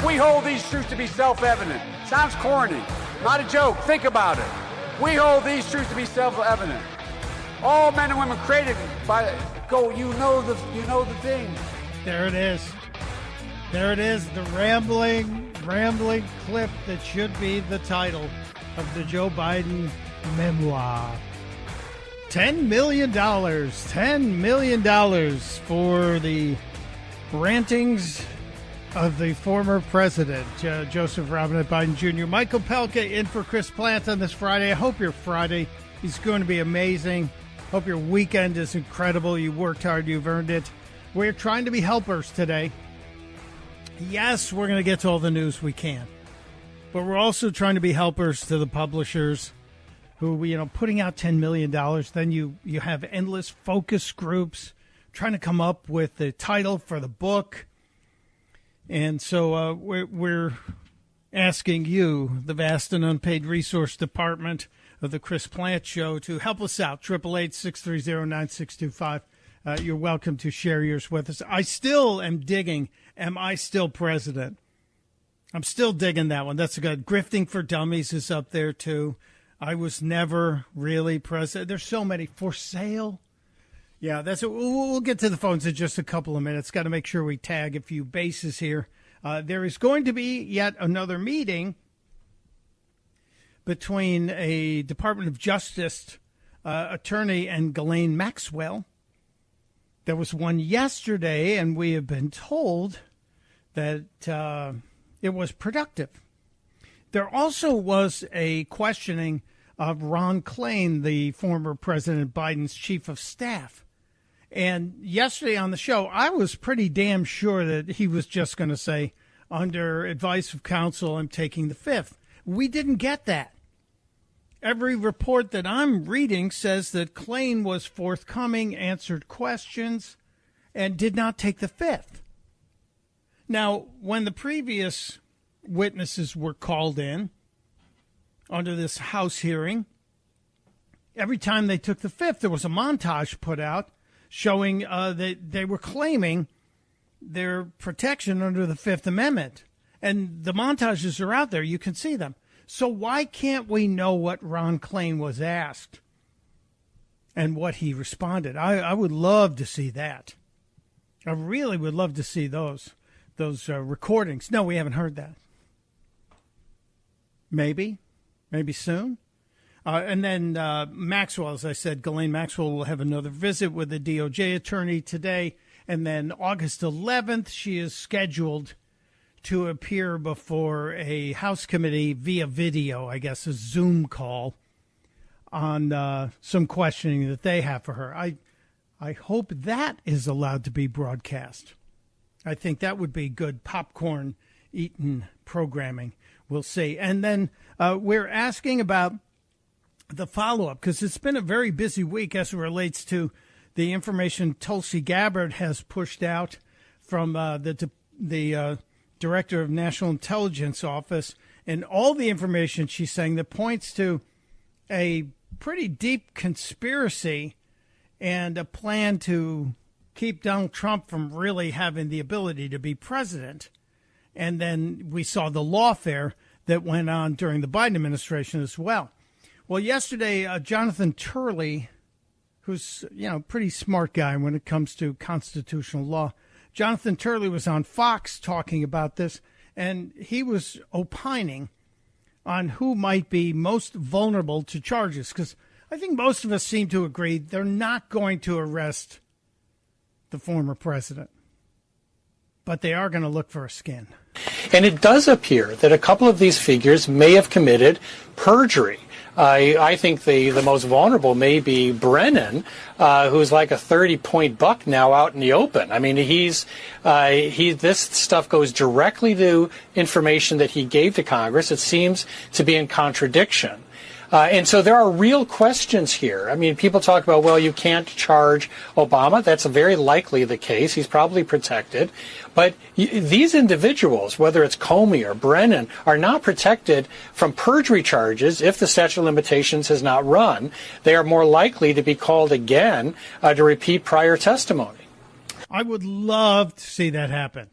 We hold these truths to be self-evident. Sounds corny. Not a joke. Think about it. We hold these truths to be self-evident. All men and women created by you know the thing. There it is. There it is, the rambling clip that should be the title of the Joe Biden memoir. $10 million for the rantings of the former president, Joseph Robinette Biden Jr. Michael Pelka in for Chris Plant on this Friday. I hope your Friday is going to be amazing. Hope your weekend is incredible. You worked hard. You've earned it. We're trying to be helpers today. Yes, we're going to get to all the news we can. But we're also trying to be helpers to the publishers who, putting out $10 million. Then you have endless focus groups trying to come up with the title for the book. And so we're asking you, the vast and unpaid resource department of the Chris Plant Show, to help us out. 888-630-9625. You're welcome to share yours with us. I still am digging, am I still president? I'm still digging that one. That's a good. Grifting for Dummies is up there, too. I was never really president. There's so many. For sale? Yeah, that's it. We'll get to the phones in just a couple of minutes. Got to make sure we tag a few bases here. There is going to be yet another meeting between a Department of Justice attorney and Ghislaine Maxwell. There was one yesterday, and we have been told that it was productive. There also was a questioning of Ron Klain, the former President Biden's chief of staff. And yesterday on the show, I was pretty damn sure that he was just going to say, under advice of counsel, I'm taking the fifth. We didn't get that. Every report that I'm reading says that Klain was forthcoming, answered questions, and did not take the fifth. Now, when the previous witnesses were called in under this House hearing, every time they took the fifth, there was a montage put out showing that they were claiming their protection under the Fifth Amendment. And the montages are out there. You can see them. So why can't we know what Ron Klain was asked and what he responded? I would love to see that. I really would love to see those recordings. No, we haven't heard that. Maybe soon. And then Maxwell, as I said, Ghislaine Maxwell will have another visit with the DOJ attorney today. And then August 11th, she is scheduled to appear before a House committee via video, I guess a Zoom call, on some questioning that they have for her. I hope that is allowed to be broadcast. I think that would be good popcorn-eaten programming. We'll see. And then we're asking about the follow-up, because it's been a very busy week as it relates to the information Tulsi Gabbard has pushed out from the Director of National Intelligence Office, and all the information she's saying that points to a pretty deep conspiracy and a plan to keep Donald Trump from really having the ability to be president. And then we saw the lawfare that went on during the Biden administration as well. Well, yesterday, Jonathan Turley, who's, a pretty smart guy when it comes to constitutional law, Jonathan Turley was on Fox talking about this, and he was opining on who might be most vulnerable to charges, because I think most of us seem to agree they're not going to arrest the former president, but they are going to look for a skin. And it does appear that a couple of these figures may have committed perjury. I think the most vulnerable may be Brennan, who's like a 30-point buck now out in the open. I mean, this stuff goes directly to information that he gave to Congress. It seems to be in contradiction. And so there are real questions here. I mean, people talk about, well, you can't charge Obama. That's very likely the case. He's probably protected. But these individuals, whether it's Comey or Brennan, are not protected from perjury charges if the statute of limitations has not run. They are more likely to be called again to repeat prior testimony. I would love to see that happen.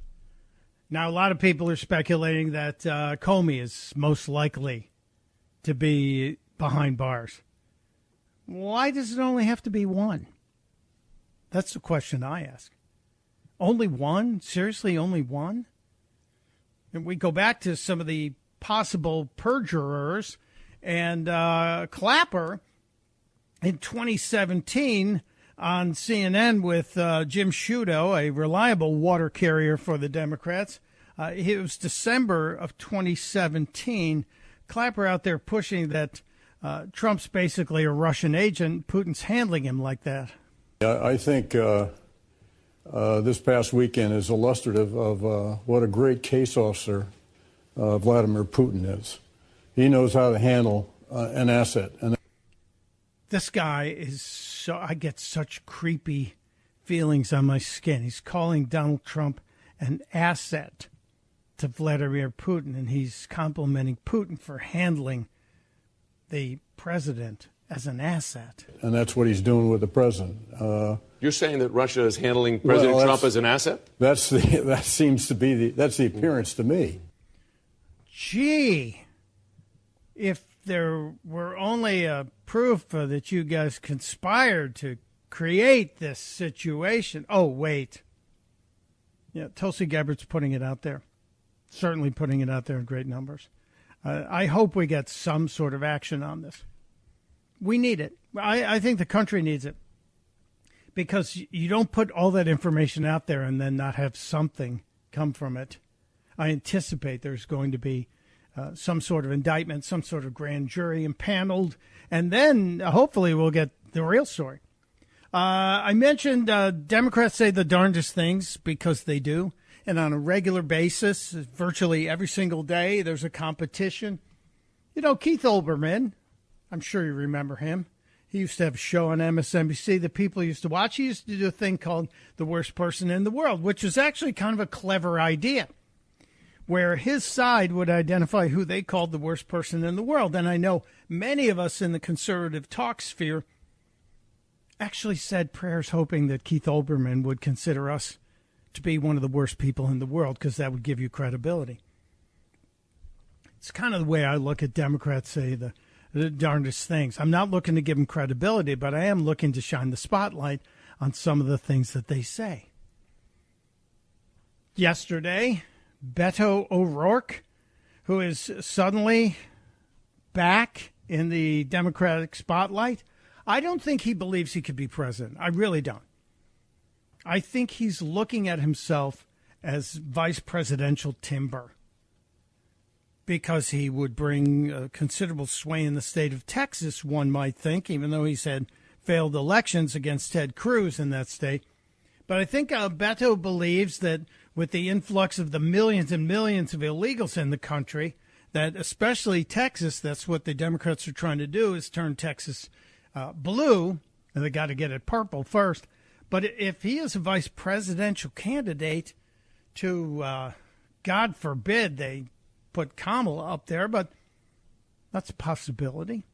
Now, a lot of people are speculating that Comey is most likely to be behind bars. Why does it only have to be one? That's the question I ask. Only one? Seriously, only one? And we go back to some of the possible perjurers, and Clapper in 2017 on CNN with Jim Sciutto, a reliable water carrier for the Democrats. It was December of 2017. Clapper out there pushing that Trump's basically a Russian agent. Putin's handling him like that. I think this past weekend is illustrative of what a great case officer Vladimir Putin is. He knows how to handle an asset. And this guy is so, I get such creepy feelings on my skin. He's calling Donald Trump an asset to Vladimir Putin, and he's complimenting Putin for handling the president as an asset. And that's what he's doing with the president. You're saying that Russia is handling President Trump as an asset? That seems to be that's the appearance to me. Gee, if there were only a proof that you guys conspired to create this situation. Oh, wait. Yeah, Tulsi Gabbard's putting it out there. Certainly putting it out there in great numbers. I hope we get some sort of action on this. We need it. I think the country needs it. Because you don't put all that information out there and then not have something come from it. I anticipate there's going to be some sort of indictment, some sort of grand jury impaneled, and then hopefully we'll get the real story. I mentioned Democrats say the darndest things because they do, and on a regular basis, virtually every single day, there's a competition. You know, Keith Olbermann, I'm sure you remember him. He used to have a show on MSNBC that people used to watch. He used to do a thing called The Worst Person in the World, which was actually kind of a clever idea, where his side would identify who they called the worst person in the world. And I know many of us in the conservative talk sphere actually said prayers hoping that Keith Olbermann would consider us to be one of the worst people in the world, because that would give you credibility. It's kind of the way I look at Democrats say the darndest things. I'm not looking to give them credibility, but I am looking to shine the spotlight on some of the things that they say. Yesterday, Beto O'Rourke, who is suddenly back in the Democratic spotlight, I don't think he believes he could be president. I really don't. I think he's looking at himself as vice presidential timber, because he would bring a considerable sway in the state of Texas, one might think, even though he's had failed elections against Ted Cruz in that state. But I think Beto believes that with the influx of the millions and millions of illegals in the country, that especially Texas, that's what the Democrats are trying to do, is turn Texas blue, and they got to get it purple first. But if he is a vice presidential candidate to, God forbid, they put Kamala up there, but that's a possibility.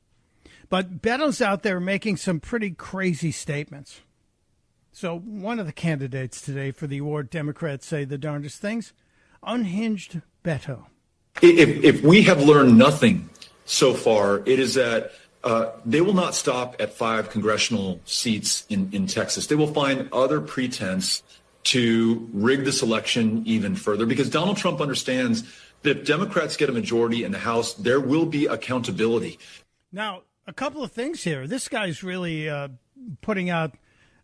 But Beto's out there making some pretty crazy statements. So one of the candidates today for the award, Democrats say the darndest things, unhinged Beto. If we have learned nothing so far, it is that they will not stop at 5 congressional seats in Texas. They will find other pretense to rig this election even further, because Donald Trump understands that if Democrats get a majority in the House, there will be accountability. Now, a couple of things here. This guy's really putting out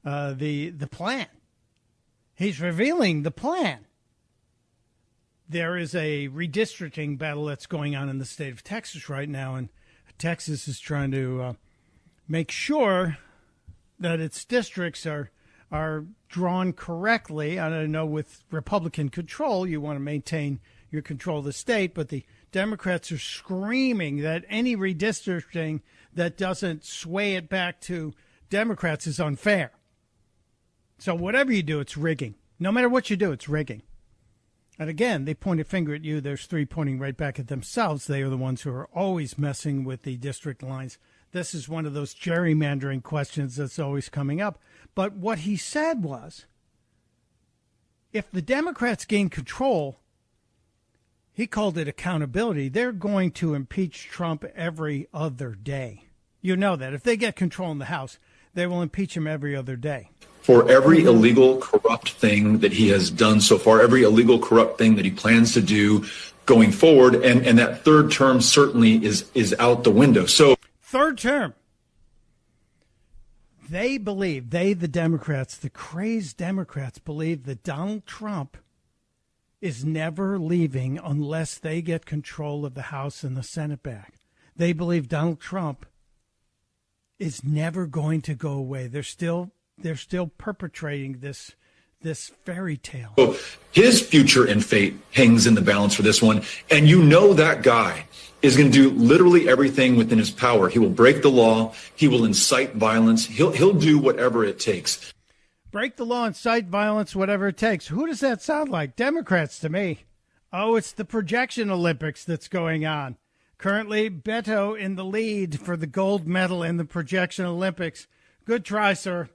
the plan. He's revealing the plan. There is a redistricting battle that's going on in the state of Texas right now, and Texas is trying to make sure that its districts are drawn correctly. I don't know, with Republican control, you want to maintain your control of the state, but the Democrats are screaming that any redistricting that doesn't sway it back to Democrats is unfair. So whatever you do, it's rigging. No matter what you do, it's rigging. And again, they point a finger at you. There's 3 pointing right back at themselves. They are the ones who are always messing with the district lines. This is one of those gerrymandering questions that's always coming up. But what he said was, if the Democrats gain control, He called it accountability. They're going to impeach Trump every other day. You know that. If they get control in the House, they will impeach him every other day. For every illegal, corrupt thing that he has done so far, every illegal, corrupt thing that he plans to do going forward, and that third term certainly is out the window. So, third term. They believe, the Democrats, the crazed Democrats believe that Donald Trump is never leaving unless they get control of the House and the Senate back. They believe Donald Trump is never going to go away. They're still perpetrating this fairy tale. So his future and fate hangs in the balance for this one. And you know that guy is going to do literally everything within his power. He will break the law. He will incite violence. He'll do whatever it takes. Break the law, incite violence, whatever it takes. Who does that sound like? Democrats to me. Oh, it's the projection Olympics that's going on. Currently, Beto in the lead for the gold medal in the projection Olympics. Good try, sir.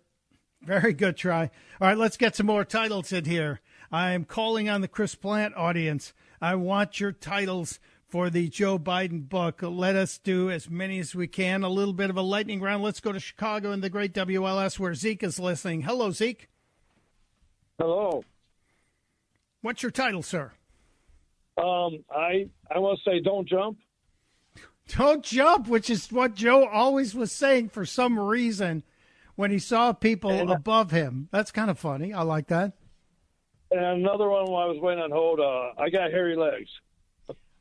Very good try. All right, let's get some more titles in here. I am calling on the Chris Plant audience. I want your titles for the Joe Biden book. Let us do as many as we can. A little bit of a lightning round. Let's go to Chicago and the great WLS where Zeke is listening. Hello, Zeke. Hello. What's your title, sir? I want to say don't jump. Don't jump, which is what Joe always was saying for some reason when he saw people above him. That's kind of funny. I like that. And another one while I was waiting on hold, I got hairy legs.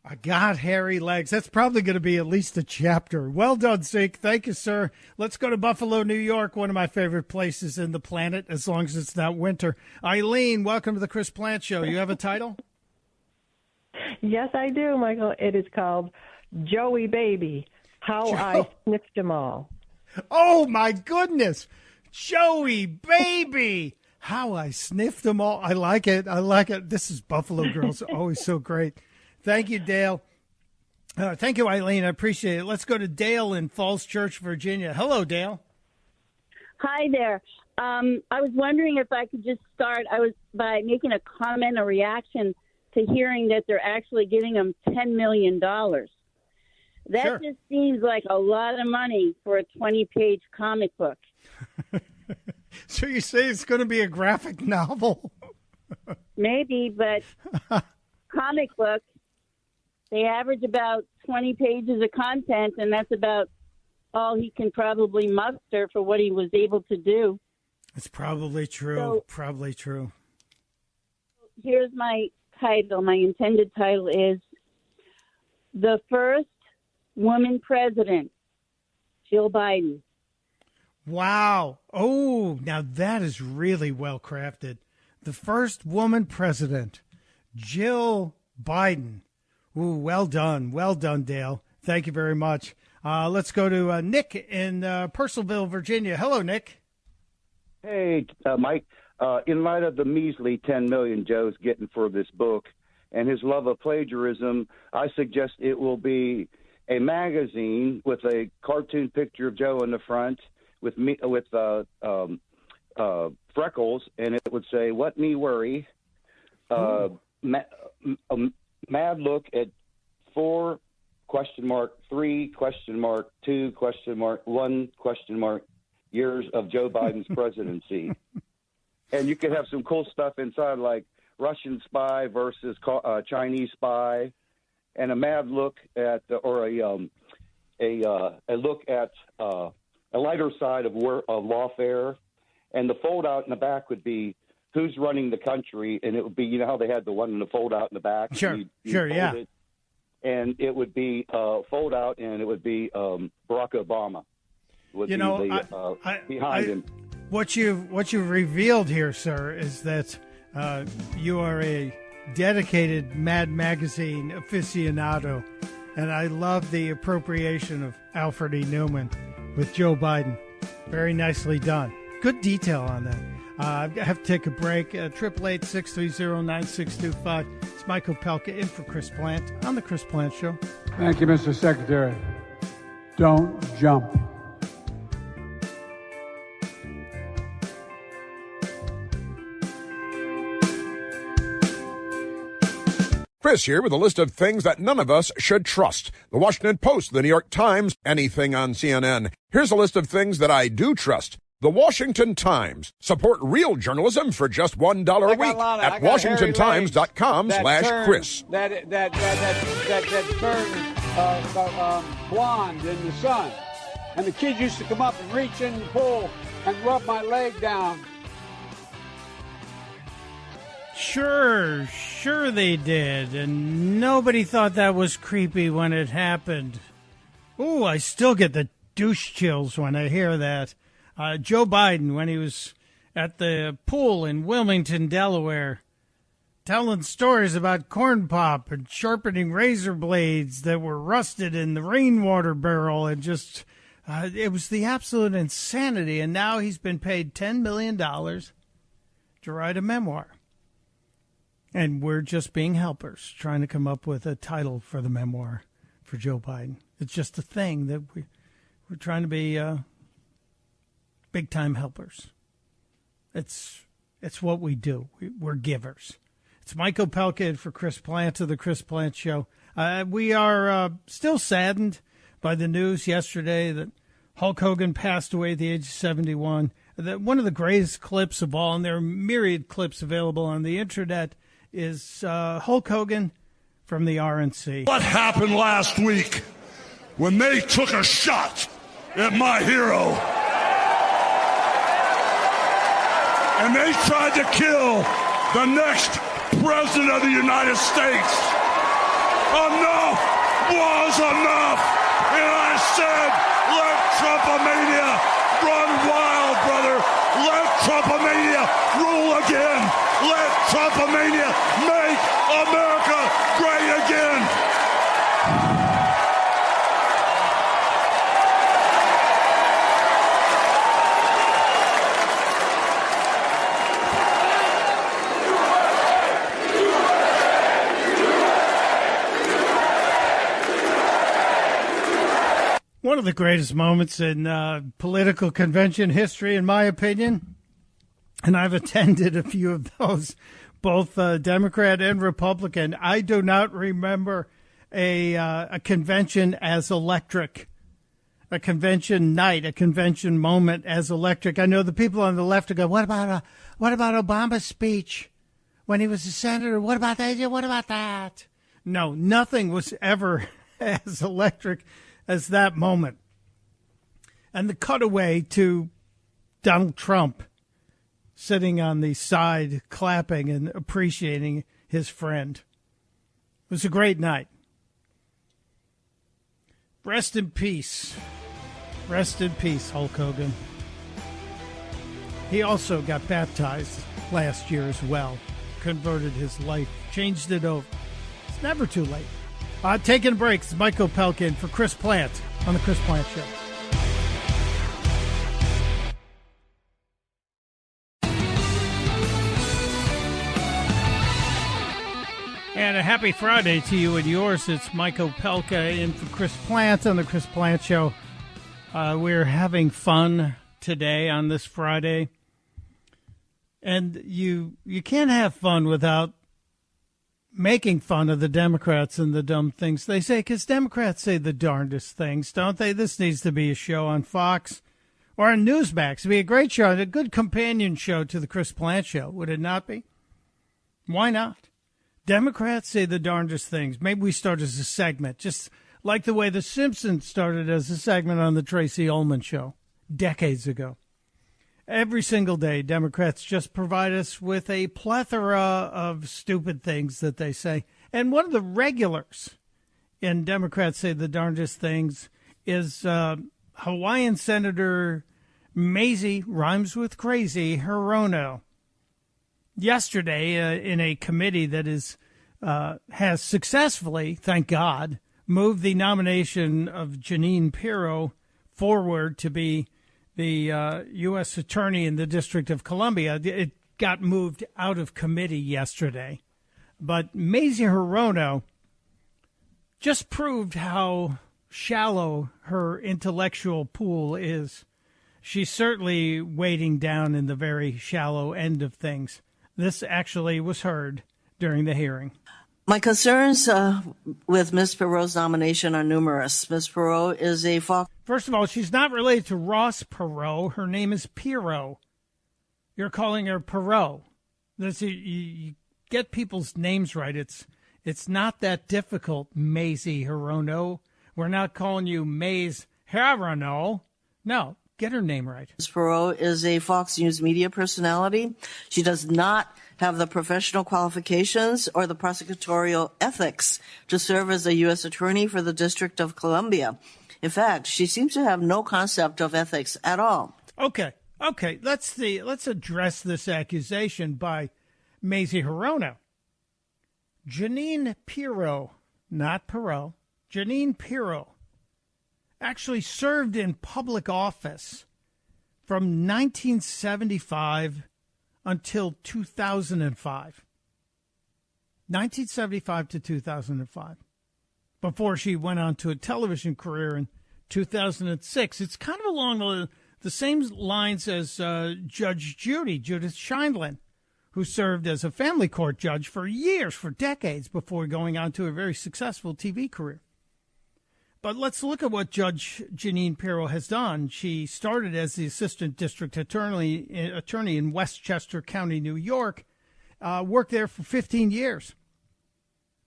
I got hairy legs. That's probably going to be at least a chapter. Well done, Zeke. Thank you, sir. Let's go to Buffalo, New York, one of my favorite places in the planet, as long as it's not winter. Eileen, welcome to the Chris Plant Show. You have a title? Yes, I do, Michael. It is called Joey Baby, How I Sniffed Them All. Oh, my goodness. Joey Baby, How I Sniffed Them All. I like it. I like it. This is Buffalo Girls. Always so great. Thank you, Dale. Thank you, Eileen. I appreciate it. Let's go to Dale in Falls Church, Virginia. Hello, Dale. Hi there. I was wondering if I could just start by making a comment, a reaction to hearing that they're actually giving them $10 million. That Sure. just seems like a lot of money for a 20-page comic book. So you say it's going to be a graphic novel? Maybe, but comic book, they average about 20 pages of content, and that's about all he can probably muster for what he was able to do. It's probably true. So- Probably true. Here's my title. My intended title is The First Woman President, Jill Biden. Wow. Oh, now that is really well crafted. The first woman president, Jill Biden. Ooh, well done. Well done, Dale. Thank you very much. Let's go to Nick in Purcellville, Virginia. Hello, Nick. Hey, Mike. In light of the measly $10 million Joe's getting for this book and his love of plagiarism, I suggest it will be a magazine with a cartoon picture of Joe in the front with freckles, and it would say, "What me worry." Mad look at 4 question mark 3 question mark 2 question mark 1 question mark years of Joe Biden's presidency. And you could have some cool stuff inside, like Russian spy versus Chinese spy, and a mad look at a look at a lighter side of lawfare. And the fold out in the back would be who's running the country, and it would be, you know how they had the one in the fold out in the back? Sure, you'd yeah. fold it, and it would be fold out, and it would be Barack Obama would be behind him. What you've revealed here, sir, is that you are a dedicated Mad Magazine aficionado, and I love the appropriation of Alfred E. Newman with Joe Biden. Very nicely done. Good detail on that. I have to take a break. 888-630-9625. It's Michael Pelka in for Chris Plant on The Chris Plant Show. Thank you, Mr. Secretary. Don't jump. Chris here with a list of things that none of us should trust. The Washington Post, the New York Times, anything on CNN. Here's a list of things that I do trust. The Washington Times. Support real journalism for just $1 a week at WashingtonTimes.com/Chris. That burn blonde in the sun. And the kids used to come up and reach in and pull and rub my leg down. Sure they did, and nobody thought that was creepy when it happened. Ooh, I still get the douche chills when I hear that. Joe Biden, when he was at the pool in Wilmington, Delaware, telling stories about corn pop and sharpening razor blades that were rusted in the rainwater barrel, and just, it was the absolute insanity. And now he's been paid $10 million to write a memoir. And we're just being helpers, trying to come up with a title for the memoir for Joe Biden. It's just a thing that we're trying to be big-time helpers. It's what we do. We're givers. It's Mike Opelka for Chris Plant of The Chris Plant Show. We are still saddened by the news yesterday that Hulk Hogan passed away at the age of 71. One of the greatest clips of all, and there are myriad clips available on the internet, is Hulk Hogan from the RNC. What happened last week when they took a shot at my hero and they tried to kill the next president of the United States? Enough was enough. And I said, let Trumpomania run wild, brother. Let Trumpomania rule again. Let Trumpomania make America great again. One of the greatest moments in political convention history, in my opinion, and I've attended a few of those, both Democrat and Republican. I do not remember a convention as electric, a convention night, a convention moment as electric. I know the people on the left go, what about Obama's speech when he was a senator? What about that? What about that? No, nothing was ever as electric as that moment. And the cutaway to Donald Trump sitting on the side, clapping and appreciating his friend. It was a great night. Rest in peace. Rest in peace, Hulk Hogan. He also got baptized last year as well. Converted his life, changed it over. It's never too late. Taking a break. It's Mike Opelka for Chris Plant on The Chris Plant Show. And a happy Friday to you and yours. It's Mike Opelka in for Chris Plant on The Chris Plant Show. We're having fun today on this Friday. And you can't have fun without making fun of the Democrats and the dumb things they say, because Democrats say the darndest things, don't they? This needs to be a show on Fox or on Newsmax. It'd be a great show, a good companion show to the Chris Plant Show, would it not be? Why not? Democrats say the darndest things. Maybe we start as a segment, just like the way The Simpsons started as a segment on the Tracy Ullman Show decades ago. Every single day, Democrats just provide us with a plethora of stupid things that they say. And one of the regulars in Democrats Say the Darndest Things is Hawaiian Senator Mazie, rhymes with crazy, Hirono. Yesterday, in a committee that has successfully, thank God, moved the nomination of Jeanine Pirro forward to be the U.S. Attorney in the District of Columbia. It got moved out of committee yesterday. But Mazie Hirono just proved how shallow her intellectual pool is. She's certainly wading down in the very shallow end of things. This actually was heard during the hearing. My concerns with Ms. Perot's nomination are numerous. Ms. Perot is a Fox. First of all, she's not related to Ross Perot. Her name is Pirot. You're calling her Perot. You get people's names right. It's not that difficult, Maisie Hirono. We're not calling you Maze Hirono. No, get her name right. Ms. Perot is a Fox News media personality. She does not have the professional qualifications or the prosecutorial ethics to serve as a U.S. attorney for the District of Columbia. In fact, she seems to have no concept of ethics at all. Okay. Let's address this accusation by Maisie Hirono. Jeanine Pirro, not Perot, Jeanine Pirro actually served in public office from 1975 until 2005. 1975 to 2005. Before she went on to a television career in 2006. It's kind of along the same lines as Judge Judith Sheindlin, who served as a family court judge for years, for decades, before going on to a very successful TV career. But let's look at what Judge Jeanine Pirro has done. She started as the assistant district attorney in Westchester County, New York, worked there for 15 years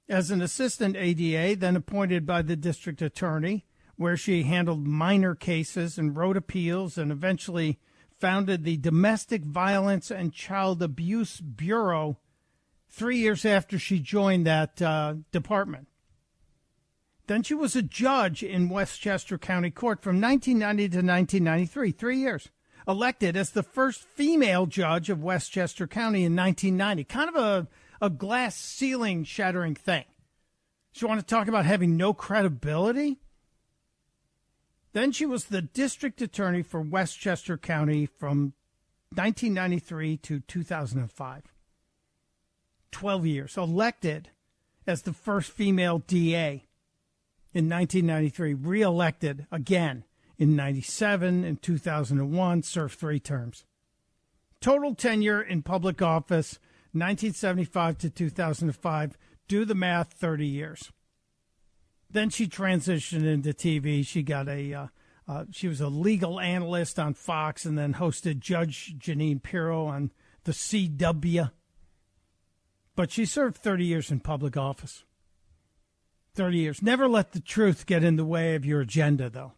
as an assistant ADA, then appointed by the district attorney, where she handled minor cases and wrote appeals, and eventually founded the Domestic Violence and Child Abuse Bureau 3 years after she joined that department. Then she was a judge in Westchester County Court from 1990 to 1993, 3 years. Elected as the first female judge of Westchester County in 1990. Kind of a glass ceiling shattering thing. So you want to talk about having no credibility? Then she was the district attorney for Westchester County from 1993 to 2005. 12 years. Elected as the first female DA in 1993. Re-elected again in 97 and 2001. Served 3 terms. Total tenure in public office, 1975 to 2005. Do the math, 30 years. Then she transitioned into TV. She got she was a legal analyst on Fox, and then hosted Judge Jeanine Pirro on the CW. But she served 30 years in public office. 30 years. Never let the truth get in the way of your agenda, though.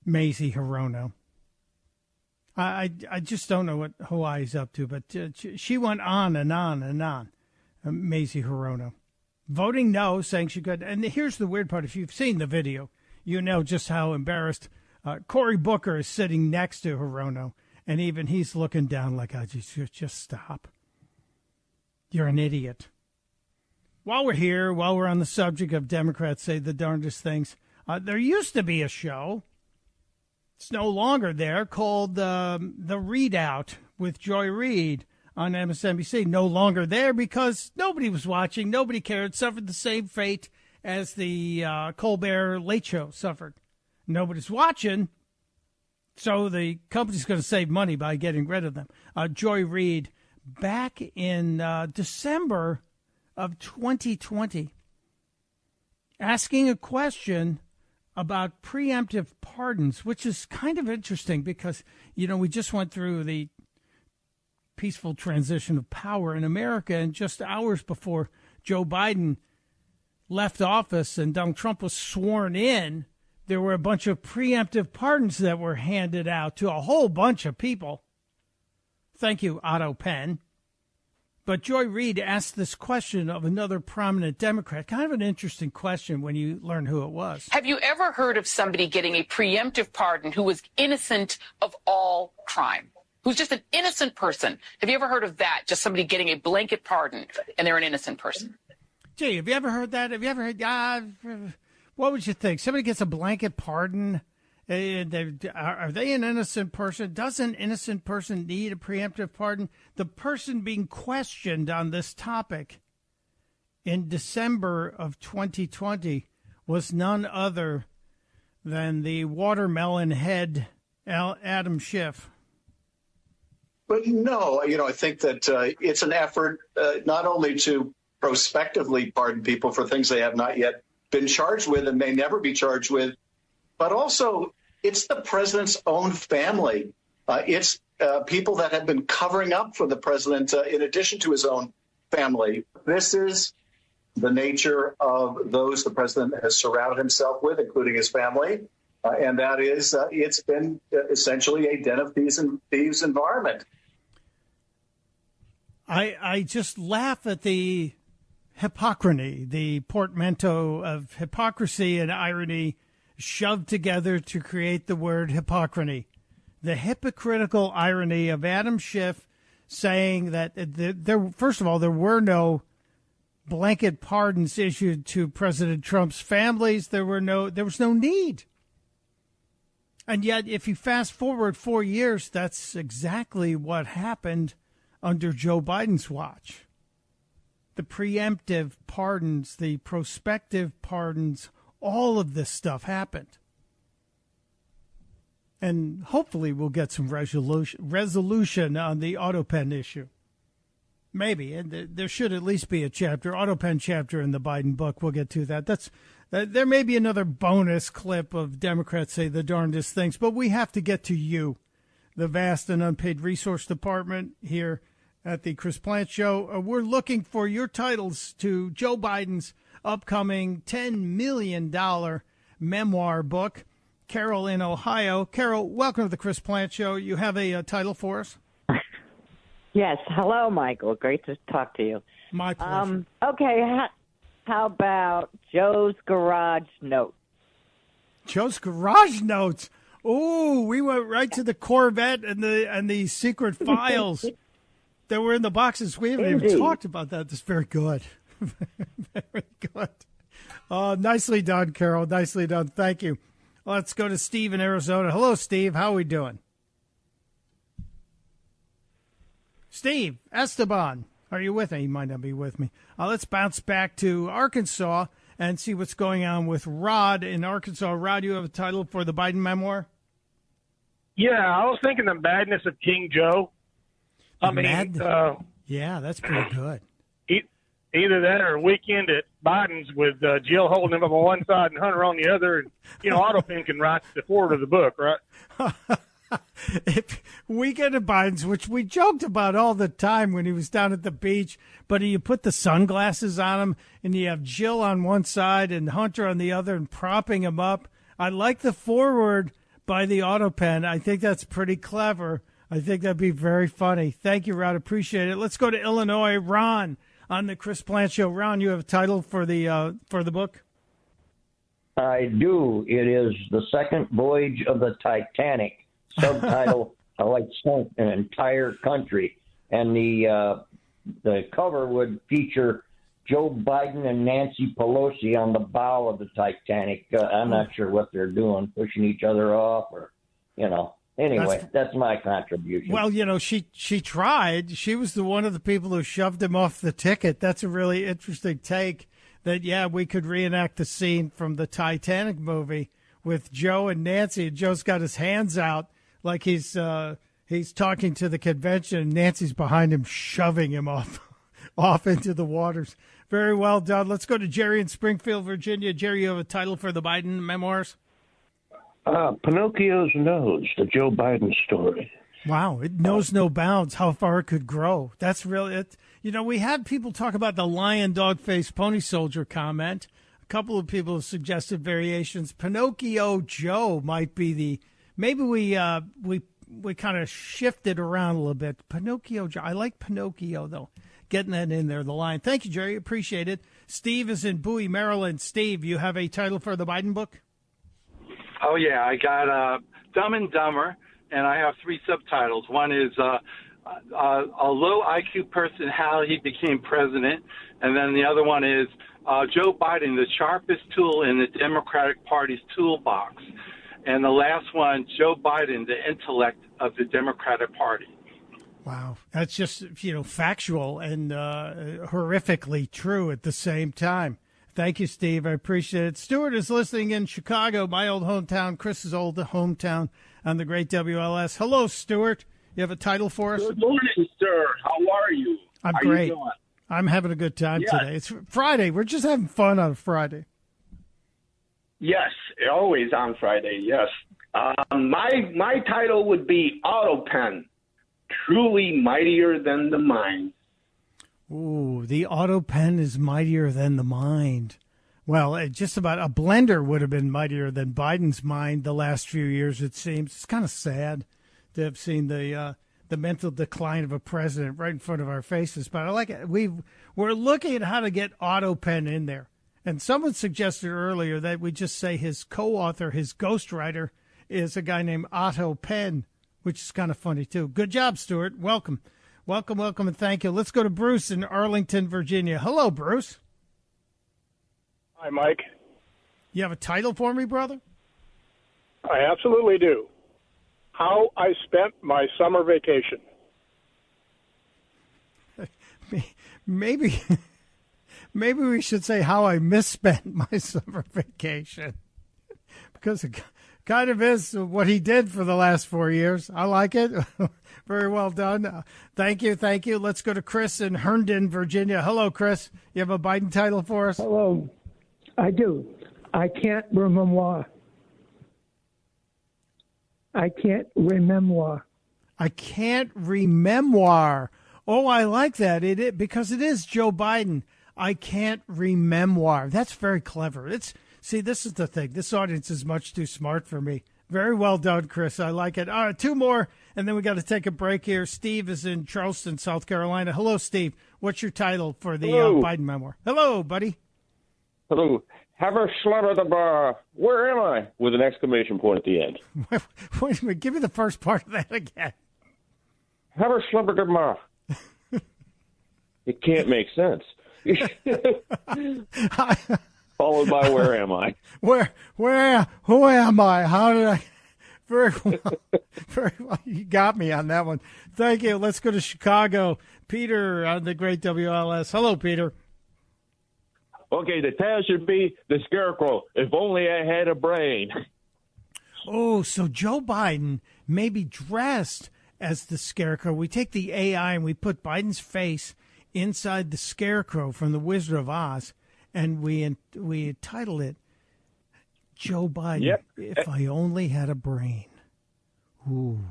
Maisie Hirono. I just don't know what Hawaii's up to, but she went on and on and on. Maisie Hirono. Voting no, saying she could. And here's the weird part. If you've seen the video, you know just how embarrassed Cory Booker is sitting next to Hirono. And even he's looking down like, just stop. You're an idiot. While we're here, while we're on the subject of Democrats say the darndest things, there used to be a show. It's no longer there, called The Readout with Joy Reid on MSNBC. No longer there because nobody was watching. Nobody cared. Suffered the same fate as the Colbert Late Show suffered. Nobody's watching, so the company's going to save money by getting rid of them. Joy Reid, back in December of 2020, asking a question about preemptive pardons, which is kind of interesting because, we just went through the peaceful transition of power in America, and just hours before Joe Biden left office and Donald Trump was sworn in, there were a bunch of preemptive pardons that were handed out to a whole bunch of people. Thank you, Otto Penn. But Joy Reid asked this question of another prominent Democrat. Kind of an interesting question when you learn who it was. Have you ever heard of somebody getting a preemptive pardon who was innocent of all crime? Who's just an innocent person? Have you ever heard of that? Just somebody getting a blanket pardon and they're an innocent person? Gee, have you ever heard that? Have you ever heard, what would you think? Somebody gets a blanket pardon. Are they an innocent person? Does an innocent person need a preemptive pardon? The person being questioned on this topic in December of 2020 was none other than the watermelon head Adam Schiff. But no, I think that it's an effort not only to prospectively pardon people for things they have not yet been charged with and may never be charged with. But also, it's the president's own family. It's people that have been covering up for the president in addition to his own family. This is the nature of those the president has surrounded himself with, including his family. And that is, it's been essentially a den of thieves environment. I just laugh at the hypocrisy, the portmanteau of hypocrisy and irony shoved together to create the word hypocrisy. The hypocritical irony of Adam Schiff saying that there, first of all, there were no blanket pardons issued to President Trump's families. There was no need. And yet, if you fast forward 4 years, that's exactly what happened under Joe Biden's watch. The preemptive pardons, the prospective pardons, all of this stuff happened. And hopefully we'll get some resolution on the AutoPen issue. Maybe. And there should at least be a chapter, AutoPen chapter in the Biden book. We'll get to that. There may be another bonus clip of Democrats say the darndest things, but we have to get to you, the vast and unpaid resource department here at the Chris Plante Show. We're looking for your titles to Joe Biden's upcoming $10 million memoir book. Carol in Ohio. Carol, welcome to the Chris Plante Show. You have a title for us? Yes. Hello, Michael. Great to talk to you. My pleasure. Okay. How about Joe's Garage Note? Joe's Garage Notes. Oh, we went right to the Corvette and the secret files that were in the boxes. We haven't even talked about that. That's very good. Very good. Nicely done, Carol. Nicely done. Thank you. Let's go to Steve in Arizona. Hello, Steve. How are we doing? Steve, Esteban, are you with me? He might not be with me. Let's bounce back to Arkansas and see what's going on with Rod in Arkansas. Rod, you have a title for the Biden memoir? Yeah, I was thinking the madness of King Joe. Yeah, that's pretty good. Either that or Weekend at Biden's with Jill holding him up on one side and Hunter on the other. And, AutoPen can write the forward of the book, right? If Weekend at Biden's, which we joked about all the time when he was down at the beach, but you put the sunglasses on him and you have Jill on one side and Hunter on the other and propping him up. I like the forward by the AutoPen. I think that's pretty clever. I think that'd be very funny. Thank you, Rod. Appreciate it. Let's go to Illinois. Ron on the Chris Plante Show. Ron, you have a title for the book? I do. It is The Second Voyage of the Titanic. Subtitle, How It Sunk an Entire Country. And the cover would feature Joe Biden and Nancy Pelosi on the bow of the Titanic. I'm not sure what they're doing, pushing each other off or, Anyway, that's my contribution. Well, she tried. She was one of the people who shoved him off the ticket. That's a really interesting take that, we could reenact the scene from the Titanic movie with Joe and Nancy. And Joe's got his hands out like he's talking to the convention, and Nancy's behind him, shoving him off into the waters. Very well done. Let's go to Jerry in Springfield, Virginia. Jerry, you have a title for the Biden memoirs? Pinocchio's Nose, the Joe Biden story. Wow, it knows no bounds how far it could grow. That's really it. We had people talk about the lion, dog face, pony soldier comment. A couple of people have suggested variations. Pinocchio Joe might be maybe we kind of shifted around a little bit. Pinocchio Joe. I like Pinocchio, though. Getting that in there, the line. Thank you, Jerry. Appreciate it. Steve is in Bowie, Maryland. Steve, you have a title for the Biden book? Oh, yeah. I got Dumb and Dumber, and I have 3 subtitles. One is a low IQ person, how he became president, and then the other one is Joe Biden, the sharpest tool in the Democratic Party's toolbox. And the last one, Joe Biden, the intellect of the Democratic Party. Wow. That's just, factual and horrifically true at the same time. Thank you, Steve. I appreciate it. Stuart is listening in Chicago, my old hometown, Chris's old hometown on the great WLS. Hello, Stuart. You have a title for us? Good morning, sir. How are you? I'm great. I'm having a good time today. It's Friday. We're just having fun on a Friday. Yes, always on Friday, yes. My title would be Autopen, truly mightier than the mind. Ooh, the Autopen is mightier than the mind. Well, just about a blender would have been mightier than Biden's mind the last few years, it seems. It's kind of sad to have seen the mental decline of a president right in front of our faces. But I like it. We're looking at how to get Autopen in there. And someone suggested earlier that we just say his co-author, his ghostwriter, is a guy named Otto Penn, which is kind of funny, too. Good job, Stuart. Welcome. Welcome, and thank you. Let's go to Bruce in Arlington, Virginia. Hello, Bruce. Hi, Mike. You have a title for me, brother? I absolutely do. How I spent my summer vacation. Maybe we should say how I misspent my summer vacation, because it kind of is what he did for the last 4 years. I like it. Very well done. Thank you. Let's go to Chris in Herndon, Virginia. Hello, Chris. You have a Biden title for us? Hello. I do. I can't remember. I can't remember. I can't remember. Oh, I like that. Because it is Joe Biden. I can't remember. That's very clever. See, this is the thing. This audience is much too smart for me. Very well done, Chris. I like it. All right, two more, and then we got to take a break here. Steve is in Charleston, South Carolina. Hello, Steve. What's your title for the Biden memoir? Hello, buddy. Hello. Have a slaughter the bar. Where am I? With an exclamation point at the end. Wait a minute. Give me the first part of that again. Have a slaughter the bar. It can't make sense. Followed by where am I? Who am I? How did I? Very well. You got me on that one. Thank you. Let's go to Chicago. Peter on the great WLS. Hello, Peter. Okay, the tale should be the scarecrow. If only I had a brain. Oh, so Joe Biden may be dressed as the scarecrow. We take the AI and we put Biden's face inside the scarecrow from The Wizard of Oz, and we title it Joe Biden, Yep. If I Only Had a Brain. Ooh,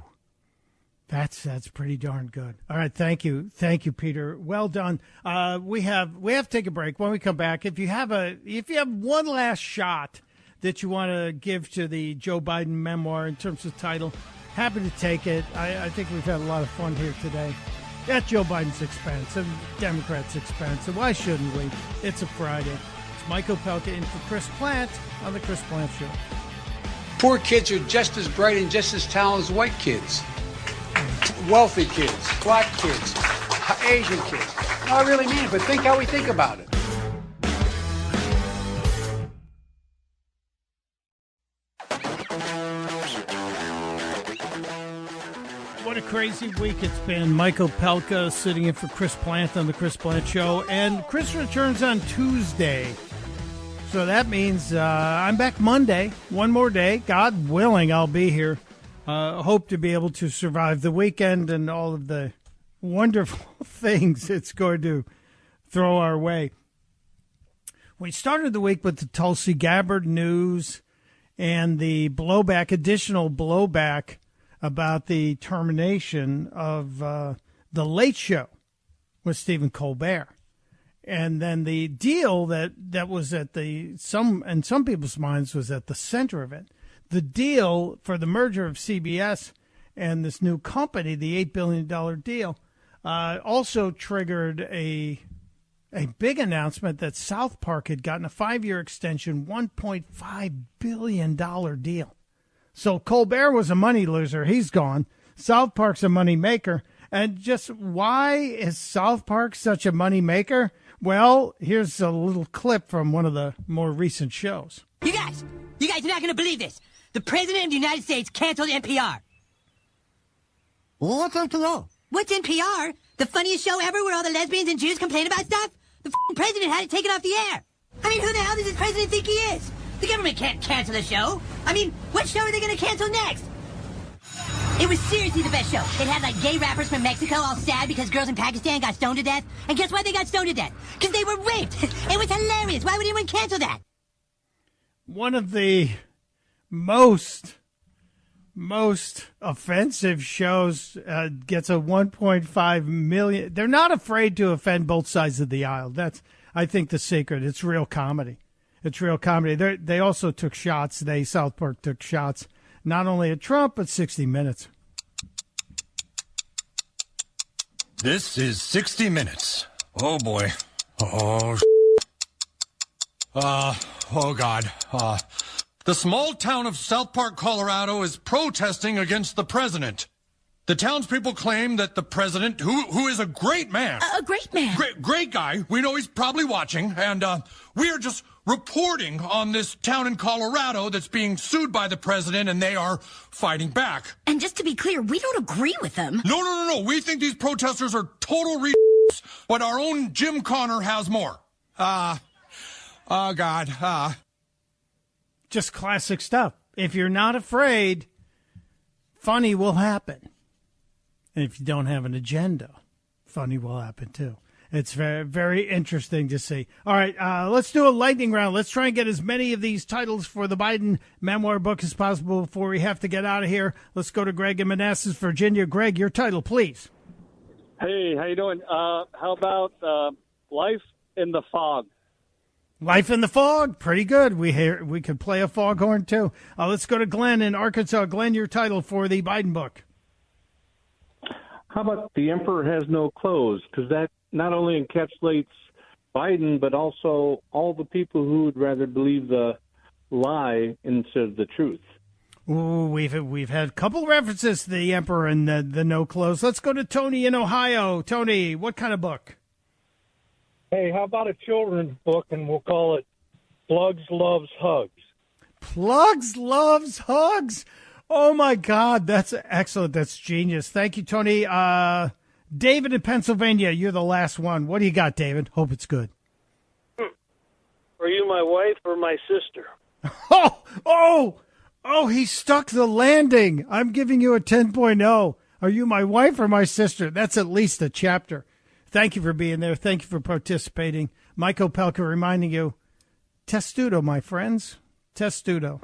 that's pretty darn good. All right, thank you, Peter. Well done. We have to take a break. When we come back, if you have one last shot that you want to give to the Joe Biden memoir in terms of title, happy to take it. I think we've had a lot of fun here today. At Joe Biden's expense and Democrats' expense. And why shouldn't we? It's a Friday. It's Mike Opelka in for Chris Plant on The Chris Plant Show. Poor kids are just as bright and just as talented as white kids. Wealthy kids, black kids, Asian kids. No, I really mean it, but think how we think about it. What a crazy week it's been. Michael Opelka sitting in for Chris Plant on The Chris Plant Show. And Chris returns on Tuesday. So that means I'm back Monday. One more day. God willing, I'll be here. Hope to be able to survive the weekend and all of the wonderful things it's going to throw our way. We started the week with the Tulsi Gabbard news and the additional blowback about the termination of The Late Show with Stephen Colbert. And then the deal that was at in some people's minds was at the center of it. The deal for the merger of CBS and this new company, the $8 billion deal, also triggered a big announcement that South Park had gotten a 5-year extension, $1.5 billion deal. So Colbert was a money loser. He's gone. South Park's a money maker. And just why is South Park such a money maker? Well, here's a little clip from one of the more recent shows. You guys are not going to believe this. The President of the United States canceled NPR. What's NPR? What's NPR? The funniest show ever where all the lesbians and Jews complain about stuff? The president had it taken off the air. I mean, who the hell does this president think he is? The government can't cancel the show. I mean, what show are they going to cancel next? It was seriously the best show. It had like gay rappers from Mexico all sad because girls in Pakistan got stoned to death. And guess why they got stoned to death? Because they were raped. It was hilarious. Why would anyone cancel that? One of the most offensive shows gets a 1.5 million. They're not afraid to offend both sides of the aisle. That's, I think, the secret. It's real comedy. It's real comedy. They also took shots. South Park took shots, not only at Trump, but 60 Minutes. This is 60 Minutes. Oh, boy. Oh, God. The small town of South Park, Colorado is protesting against the president. The townspeople claim that the president, who is a great man. A great man. Great guy. We know he's probably watching. And we are just reporting on this town in Colorado that's being sued by the president, and they are fighting back. And just to be clear, we don't agree with them. No. We think these protesters are total but our own Jim Connor has more. Oh, God. Just classic stuff. If you're not afraid, funny will happen. And if you don't have an agenda, funny will happen too. It's very, very interesting to see. All right, let's do a lightning round. Let's try and get as many of these titles for the Biden memoir book as possible before we have to get out of here. Let's go to Greg in Manassas, Virginia. Greg, your title, please. Hey, how you doing? How about Life in the Fog? Life in the Fog, pretty good. We could play a foghorn too. Let's go to Glenn in Arkansas. Glenn, your title for the Biden book. How about The Emperor Has No Clothes? Because that not only encapsulates Biden, but also all the people who would rather believe the lie instead of the truth. Ooh, we've had a couple references to the Emperor and the no clothes. Let's go to Tony in Ohio. Tony, what kind of book? Hey, how about a children's book, and we'll call it Plugs Loves Hugs. Plugs Loves Hugs? Oh, my God. That's excellent. That's genius. Thank you, Tony. David in Pennsylvania, you're the last one. What do you got, David? Hope it's good. Are you my wife or my sister? Oh, he stuck the landing. I'm giving you a 10.0. Are you my wife or my sister? That's at least a chapter. Thank you for being there. Thank you for participating. Mike Opelka reminding you, testudo, my friends. Testudo.